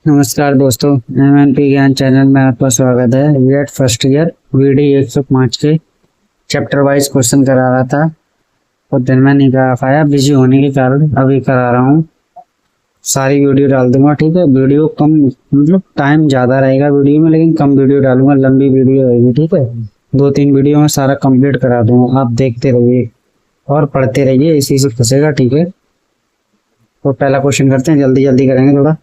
नमस्कार दोस्तों, MNP ज्ञान चैनल में आपका स्वागत है। बीएड फर्स्ट ईयर VD 105 के चैप्टर वाइज क्वेश्चन करा रहा था और दिन में नहीं करा पाया, बिजी होने के कारण अभी करा रहा हूँ। सारी वीडियो डाल दूंगा, ठीक है। वीडियो कम, मतलब टाइम ज़्यादा रहेगा वीडियो में, लेकिन कम वीडियो डालूंगा, लंबी वीडियो रहेगी, ठीक है। 2-3 वीडियो में सारा कंप्लीट करा दूंगा, आप देखते रहिए और पढ़ते रहिए, इसी से फंसेगा, ठीक है। तो पहला क्वेश्चन करते हैं, जल्दी जल्दी करेंगे थोड़ा।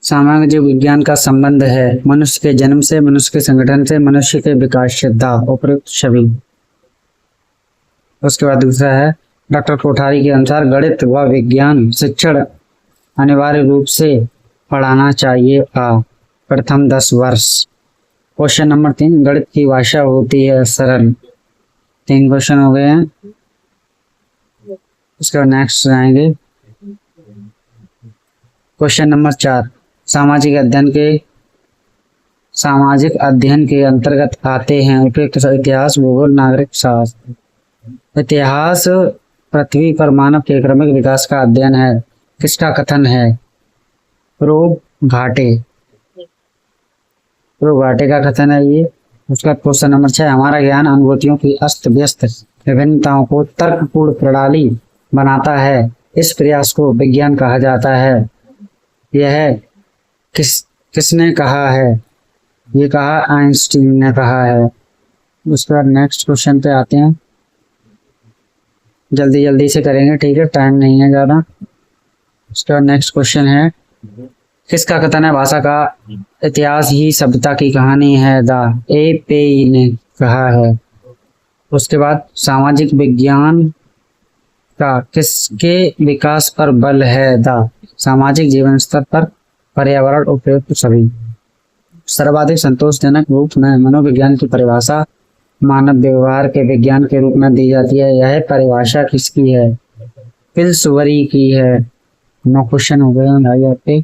सामाजिक विज्ञान का संबंध है मनुष्य के जन्म से, मनुष्य के संगठन से, मनुष्य के विकास से। दा उपयुक्त छवि। उसके बाद दूसरा है, डॉक्टर कोठारी के अनुसार गणित व विज्ञान शिक्षण अनिवार्य रूप से पढ़ाना चाहिए। प्रथम 10 वर्ष। क्वेश्चन नंबर 3, गणित की भाषा होती है सरल। 3 क्वेश्चन हो गए हैं। उसके बाद नेक्स्ट आएंगे क्वेश्चन नंबर 4, सामाजिक अध्ययन के अंतर्गत आते हैं उपयुक्त इतिहास, भूगोल, नागरिक शास्त्र। इतिहास पृथ्वी पर मानव के क्रमिक विकास का अध्ययन है। किसका कथन है? प्रो घाटे का कथन है ये। उसका क्वेश्चन नंबर 6, हमारा ज्ञान अनुभूतियों की अस्त व्यस्त विभिन्नताओं को तर्कपूर्ण प्रणाली बनाता है, इस प्रयास को विज्ञान कहा जाता है। यह किसने कहा है? ये कहा आइंस्टीन ने कहा है। उसके बाद नेक्स्ट क्वेश्चन पे आते हैं, जल्दी जल्दी से करेंगे, ठीक है, टाइम नहीं है ज़्यादा। उसके बाद नेक्स्ट क्वेश्चन है, किसका कथन है भाषा का इतिहास ही सभ्यता की कहानी है? दा ए पेई ने कहा है। उसके बाद सामाजिक विज्ञान का किसके विकास पर बल है? दा सामाजिक जीवन स्तर पर पर्यावरण उपयुक्त सभी। सर्वाधिक संतोषजनक रूप में मनोविज्ञान की परिभाषा मानव व्यवहार के विज्ञान के रूप में दी जाती है। यह परिभाषा किसकी है? पिल्सबरी की है। 9 क्वेश्चन हो गए हैं भाई आपके।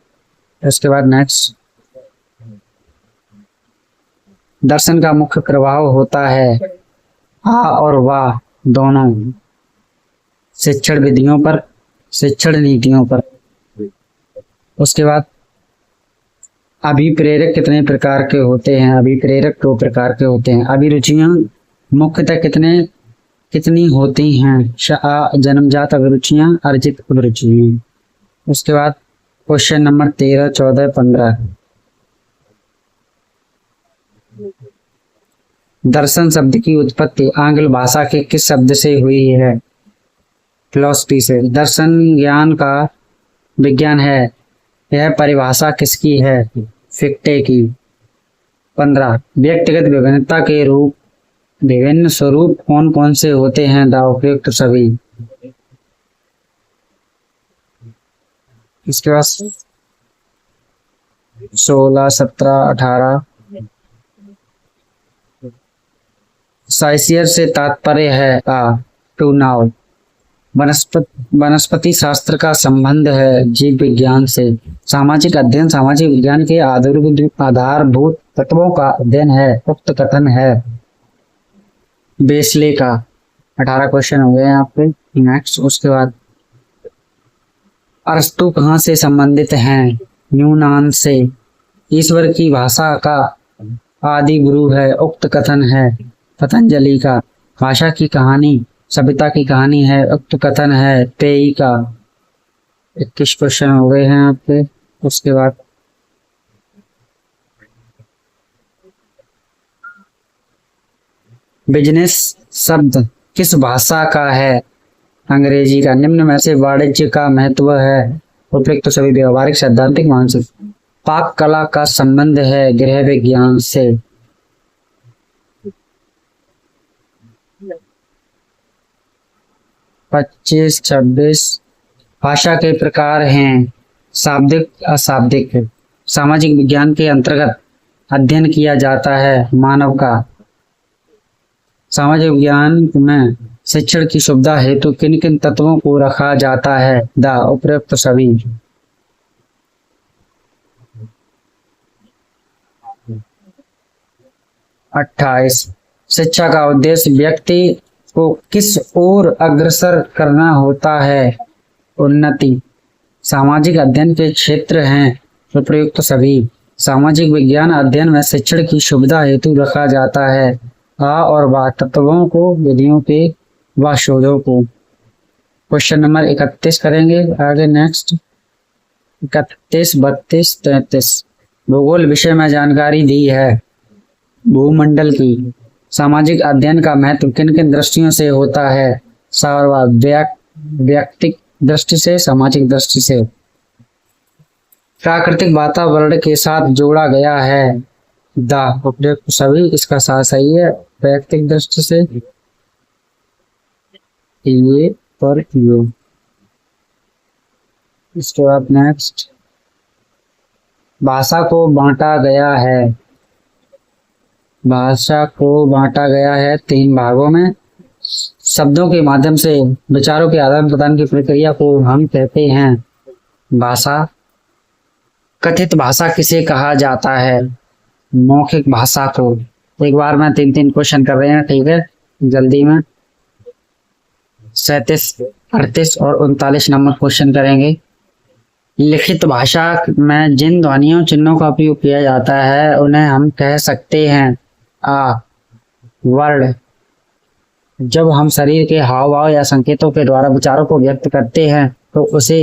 इसके बाद नेक्स्ट, दर्शन का मुख्य प्रभाव होता है आ और वाह दोनों शिक्षण विधियों पर, शिक्षण नीतियों पर। उसके बाद अभिप्रेरक कितने प्रकार के होते हैं? अभिप्रेरक 2 प्रकार के होते हैं। अभिरुचियां मुख्यतः कितनी होती हैं? जन्मजात अभिरुचियां, अर्जित अभिरुचियां। उसके बाद क्वेश्चन नंबर 13, 14, 15, दर्शन शब्द की उत्पत्ति आंग्ल भाषा के किस शब्द से हुई है? फिलॉसफी से। दर्शन ज्ञान का विज्ञान है, यह परिभाषा किसकी है? फिक्टे की। 15, व्यक्तिगत विभिन्नता के विभिन्न स्वरूप कौन कौन से होते हैं? दा उपयुक्त सभी। इसके बाद 16, 17, 18, साइसियर से तात्पर्य है टू नाउ। वनस्पति शास्त्र का संबंध है जीव विज्ञान से। सामाजिक अध्ययन सामाजिक विज्ञान के आधारभूत तत्वों का अध्ययन है, उक्त कथन है बेसले का। 18 क्वेश्चन हो गए हैं आपके। नेक्स्ट, उसके बाद अरस्तु कहाँ से संबंधित हैं? यूनान से। ईश्वर की भाषा का आदि गुरु है, उक्त कथन है पतंजलि का। भाषा की कहानी सभ्यता की कहानी है, उक्त कथन है पेई का। 21 क्वेश्चन हो गए हैं आपके। उसके बाद बिजनेस शब्द किस भाषा का है? अंग्रेजी का। निम्न में से वाणिज्य का महत्व है? उपयुक्त सभी व्यवहारिक, सैद्धांतिक, मानसिक। पाक कला का संबंध है गृह विज्ञान से। 25, 26, भाषा के प्रकार हैं शाब्दिक, अशाब्दिक। सामाजिक विज्ञान के अंतर्गत अध्ययन किया जाता है मानव का। सामाजिक विज्ञान में शिक्षण की सुविधा हेतु किन किन तत्वों को रखा जाता है? दा उपयुक्त सभी। 28, शिक्षा का उद्देश्य व्यक्ति को किस ओर अग्रसर करना होता है? उन्नति। सामाजिक अध्ययन के क्षेत्र हैं प्रयुक्त सभी। सामाजिक विज्ञान अध्ययन में शिक्षण की सुविधा हेतु रखा जाता है। आ और बा तत्वों को, विधियों के व शोधों को। क्वेश्चन नंबर 31 करेंगे आगे। नेक्स्ट 31, 32, 33 भूगोल विषय में जानकारी दी है। भूमंडल की। सामाजिक अध्ययन का महत्व किन किन दृष्टियों से होता है? सारवाद, व्यक्तिक दृष्टि से, सामाजिक दृष्टि से। प्राकृतिक वातावरण के साथ जोड़ा गया है। द उपयुक्त सभी, इसका साथ सही है। व्यक्तिक दृष्टि से ये पर ये। इसके बाद नेक्स्ट भाषा को बांटा गया है। भाषा को बांटा गया है 3 भागों में। शब्दों के माध्यम से विचारों के आदान प्रदान की प्रक्रिया को हम कहते हैं भाषा। कथित भाषा किसे कहा जाता है? मौखिक भाषा को। एक बार में 3-3 क्वेश्चन कर रहे हैं, ठीक है, जल्दी में। 37, 38 और 39 नंबर क्वेश्चन करेंगे। लिखित भाषा में जिन ध्वनियों चिन्हों का उपयोग किया जाता है उन्हें हम कह सकते हैं आ वर्ड। जब हम शरीर के हाव भाव या संकेतों के द्वारा विचारों को व्यक्त करते हैं तो उसे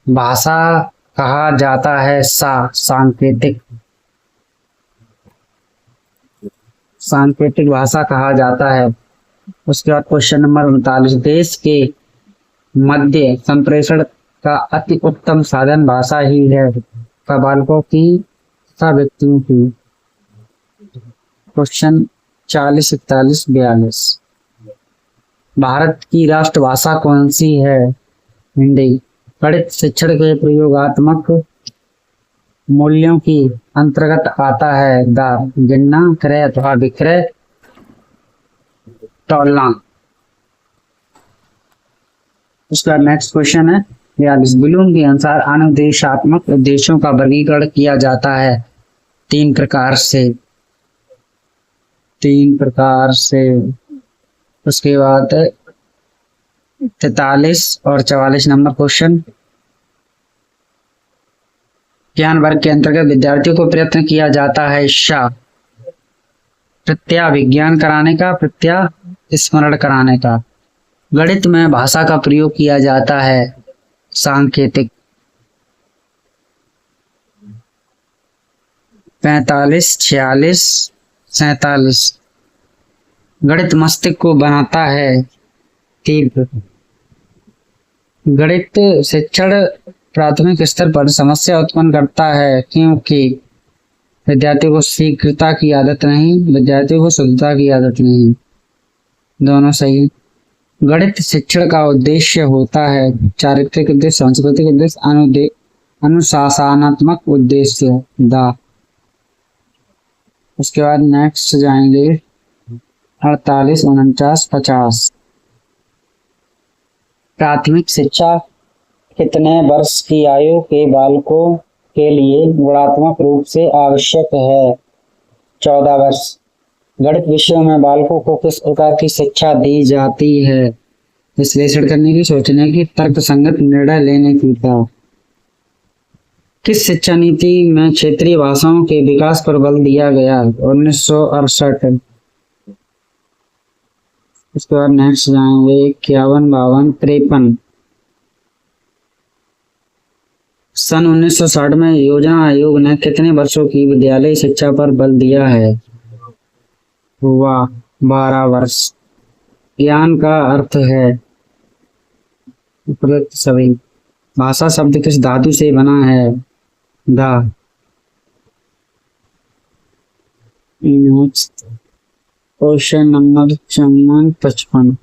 भाषा कहा जाता है। सांकेतिक। सांकेतिक भाषा कहा जाता है। उसके बाद क्वेश्चन नंबर 39, देश के मध्य संप्रेषण का अति उत्तम साधन भाषा ही है। बालकों की तथा व्यक्तियों की। क्वेश्चन 40, 41, 42 भारत की राष्ट्रभाषा कौन सी है? हिंदी। गणित शिक्षण के प्रयोगात्मक मूल्यों की अंतर्गत आता है। द गिनना, क्रय अथवा विक्रय, तौलना। उसका नेक्स्ट क्वेश्चन है 42, ब्लूम के अनुसार अनुदेशात्मक उद्देश्यों का वर्गीकरण किया जाता है 3 प्रकार से। 3 प्रकार से। उसके बाद 43 और 44 नंबर क्वेश्चन। ज्ञान वर्ग के अंतर्गत विद्यार्थियों को प्रयत्न किया जाता है प्रत्या विज्ञान कराने का, प्रत्या स्मरण कराने का। गणित में भाषा का प्रयोग किया जाता है सांकेतिक। 45, 46, 47 गणित मस्तिष्क को बनाता है तीव्र। गणित शिक्षण प्राथमिक स्तर पर समस्या उत्पन्न करता है क्योंकि विद्यार्थियों को शीघ्रता की आदत नहीं, विद्यार्थियों को शुद्धता की आदत नहीं। दोनों सही। गणित शिक्षण का उद्देश्य होता है चारित्रिक उद्देश्य, सांस्कृतिक उद्देश्य, अनुशासनात्मक उद्देश्य। द उसके बाद नेक्स्ट जाएंगे 48, 49, 50। प्राथमिक शिक्षा कितने वर्ष की आयु के बालकों के लिए गुणात्मक रूप से आवश्यक है? 14 वर्ष। गणित विषयों में बालकों को किस प्रकार की शिक्षा दी जाती है? विश्लेषण करने की, सोचने की, तर्कसंगत निर्णय लेने की। था किस शिक्षा नीति में क्षेत्रीय भाषाओं के विकास पर बल दिया गया? 1968। उसके बाद नेक्स्ट जाएंगे 51, 52, 53। सन 1960 में योजना आयोग ने कितने वर्षों की विद्यालय शिक्षा पर बल दिया है? हुआ 12 वर्ष। ज्ञान का अर्थ है उपयुक्त सभी। भाषा शब्द किस धातु से बना है? धा। Question number 55।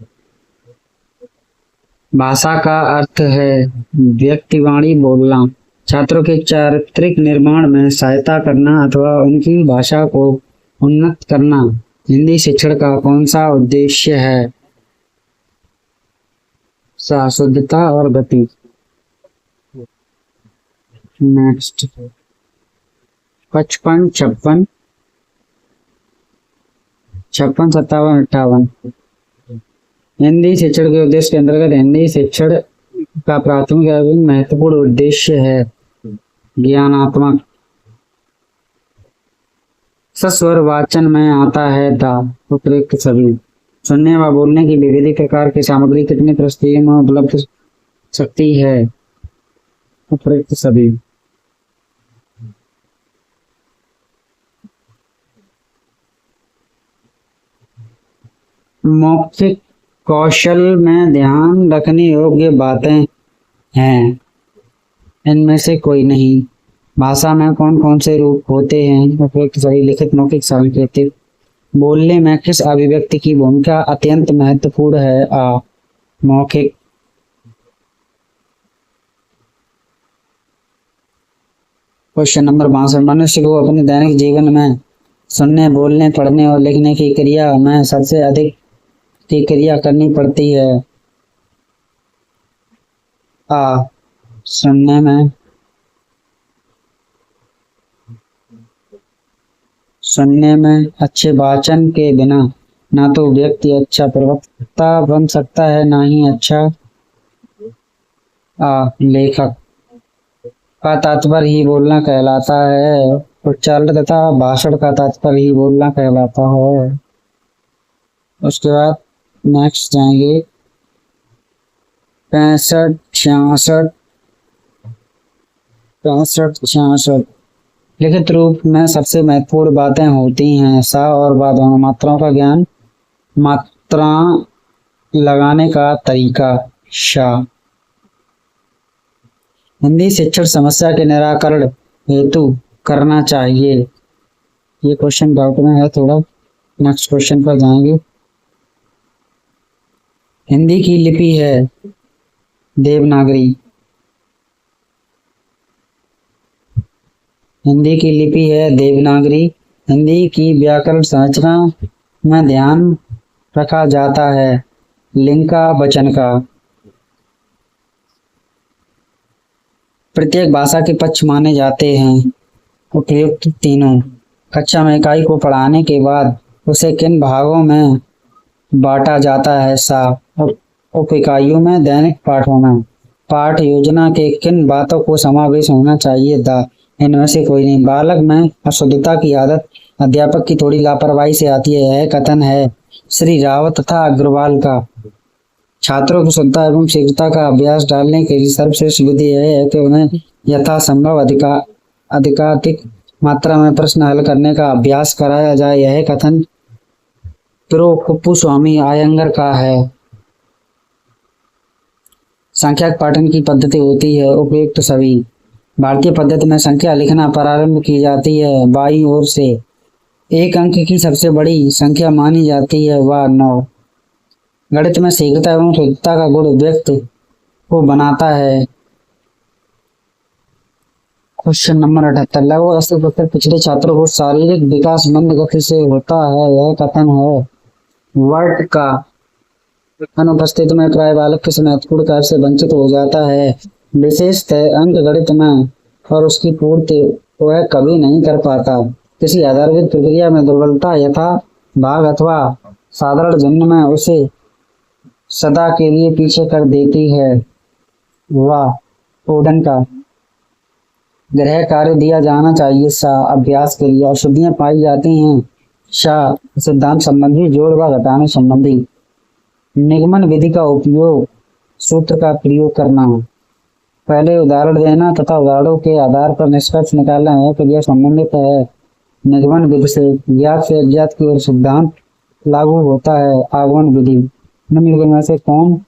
भाषा का अर्थ है व्यक्तिवाणी बोलना, छात्रों के चारित्रिक निर्माण में सहायता करना अथवा उनकी भाषा को उन्नत करना। हिंदी शिक्षण का कौन सा उद्देश्य है? शुद्धता और गति। नेक्स्ट 55, 56, 56, 57, 58। हिंदी शिक्षण के उद्देश्य के अंतर्गत हिंदी शिक्षण का प्राथमिक एवं महत्वपूर्ण उद्देश्य है ज्ञानात्मक। सस्वर वाचन में आता है द उपयुक्त सभी। सुनने व बोलने की विविध प्रकार की सामग्री कितनी परिस्थितियों में उपलब्ध सकती है? उपयुक्त सभी। मौखिक कौशल में ध्यान रखने योग्य बातें हैं, इनमें से कोई नहीं। भाषा में कौन कौन से रूप होते हैं? उपयुक्त सभी। लिखित, मौखिक, सांकेतिक। बोलने में किस अभिव्यक्ति की भूमिका अत्यंत महत्वपूर्ण है? आ मौखिक। Question number 62। मनुष्य को अपने दैनिक जीवन में सुनने, बोलने, पढ़ने और लिखने की क्रिया में सबसे अधिक की क्रिया करनी पड़ती है? आ सुनने में। सुनने में अच्छे वाचन के बिना ना तो व्यक्ति अच्छा प्रवक्ता बन सकता है, ना ही अच्छा लेखक। का तात्पर्य ही बोलना कहलाता है। उच्चारण तथा भाषण का तात्पर्य ही बोलना कहलाता है। उसके बाद नेक्स्ट जाएंगे 65, 66, 66। लिखित रूप में सबसे महत्वपूर्ण बातें होती हैं सा और बा दोनों। मात्राओं का ज्ञान, मात्रा लगाने का तरीका शा। हिंदी शिक्षण समस्या के निराकरण हेतु करना चाहिए। ये क्वेश्चन डाउट में है थोड़ा। नेक्स्ट क्वेश्चन पर जाएंगे। हिंदी की लिपि है देवनागरी। हिंदी की लिपि है देवनागरी। हिंदी की व्याकरण संरचना में ध्यान रखा जाता है लिंग का, वचन का। प्रत्येक भाषा के पक्ष माने जाते हैं उपयुक्त तीनों। कक्षा में इकाई को पढ़ाने के बाद उसे किन भागों में बांटा जाता है? सा उप इकाइयों में, दैनिक पाठों में। पाठ योजना के किन बातों को समावेश होना चाहिए? द इनमें से कोई नहीं। बालक में अशुद्धता की आदत अध्यापक की थोड़ी लापरवाही से आती है, यह कथन है श्री रावत तथा अग्रवाल का। छात्रों को शुद्धता एवं शीघ्रता का अभ्यास डालने के लिए सर्वश्रेष्ठ विधि है कि उन्हें यथासंभव अधिकाधिक मात्रा में प्रश्न हल करने का अभ्यास कराया जाए, यह कथन प्रो कुप्पुस्वामी आयंगर का है। संख्याक पाठन की पद्धति होती है उपयुक्त सभी। भारतीय पद्धति में संख्या लिखना प्रारंभ की जाती है बाईं ओर से। एक अंक की सबसे बड़ी संख्या मानी जाती है वह 9। गणित में शीघ्रता एवं शुद्धता का गुण व्यक्ति को बनाता है। Question number 78। लगभग 80% पिछड़े छात्रों को शारीरिक विकास मंद गति से होता है, यह कथन है वर्ड का। अनुपस्थित में प्राय बालक किस महत्वपूर्ण कार्य से वंचित हो जाता है? विशेषतः अंक गणित में और उसकी पूर्ति वह कभी नहीं कर पाता। किसी आधारभूत प्रक्रिया में दुर्बलता यथा भाग अथवा साधारण जन्म में उसे सदा के लिए पीछे कर देती है। वाह ओडन का। गृह कार्य दिया जाना चाहिए सा अभ्यास के लिए। अशुद्धियां पाई जाती हैं शाह सिद्धांत संबंधी, जोड़ व घटाने संबंधी। निगमन विधि का उपयोग सूत्र का प्रयोग करना। पहले उदाहरण देना तथा उदाहरणों के आधार पर निष्कर्ष निकालना है कि यह संबंधित है निगमन विधि से। ज्ञात से अज्ञात की ओर सिद्धांत लागू होता है आगमन विधि। निम्नलिखित में से कौन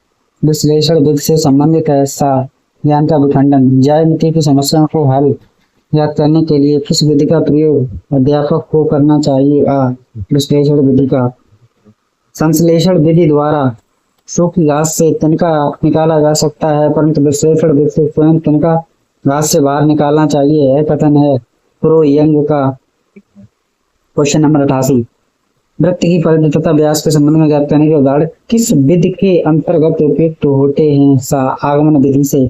विश्लेषण विधि से संबंधित है? सा ज्ञान का विखंडन। ज्यामिति की समस्याओं को हल ज्ञात करने के लिए किस विधि का प्रयोग अध्यापक को करना चाहिए? विश्लेषण विधि का। संश्लेषण विधि द्वारा सूखी घास से तिनका निकाला जा सकता है, परंतु विश्लेषण विधि से स्वयं तिनका घास से बाहर निकालना चाहिए, यह कथन है प्रो यंग का। Question number 88। वृत्त की परिधि तथा व्यास के संबंध में ज्ञात करने के उदाहरण किस विधि के अंतर्गत उपयुक्त होते हैं? सा आगमन विधि से।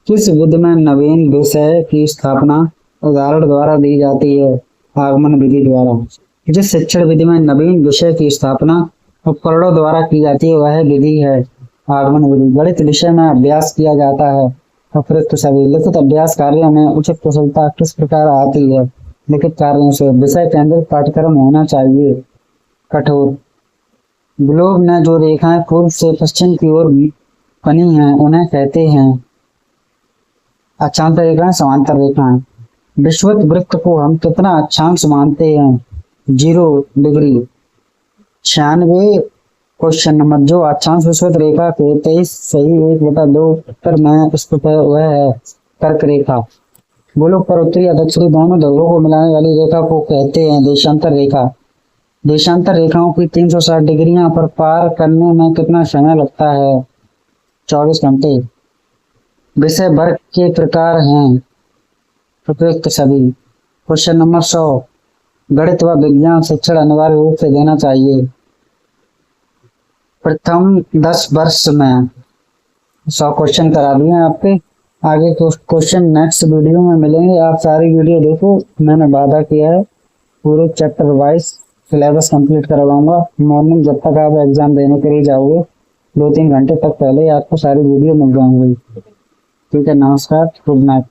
किस विधि में नवीन विषय की स्थापना उदाहरण द्वारा दी जाती है? आगमन विधि द्वारा। जिस शिक्षण विधि में नवीन विषय की स्थापना उपकरणों द्वारा की जाती है वह विधि है आगमन विधि। गणित विषय में अभ्यास किया जाता है उपयुक्त सभी। लिखित अभ्यास कार्यों में उचित कुशलता किस प्रकार आती है? लिखित कार्यों से विषय केंद्रित पाठ्यक्रम होना चाहिए। कठोर। ग्लोब में जो रेखाएं पूर्व से पश्चिम की ओर बनी हैं उन्हें कहते हैं अक्षांतर रेखाएं, समांतर रेखाएं। विषुवत वृत्त को हम कितना अक्षांश मानते हैं? 0 डिग्री। 96 question number. जो अक्षांश विषुवत रेखा के 23 सही 1/2 उत्तर में स्थित है वह है कर्क रेखा। गोलोक पर उत्तरी और दक्षिणी दोनों ध्रुवों को मिलाने वाली रेखा को कहते हैं देशांतर रेखा। देशांतर रेखाओं की 360 डिग्रियां पर पार करने में कितना समय लगता है? 24 घंटे। विषय वर्ग के प्रकार हैं उपयुक्त सभी। Question number 100। गणित व विज्ञान शिक्षण अनिवार्य रूप से देना चाहिए। प्रथम 10 वर्ष में 100 क्वेश्चन करा दिए आपके। आगे क्वेश्चन नेक्स्ट वीडियो में मिलेंगे। आप सारी वीडियो देखो, मैंने वादा किया है पूरे चैप्टर वाइज सिलेबस कंप्लीट करवाऊंगा। मॉर्निंग जब तक आप एग्जाम देने के लिए जाओगे 2-3 घंटे तक पहले आपको सारी वीडियो मिल जाएंगी। ठीक है, नमस्कार, गुड नाइट।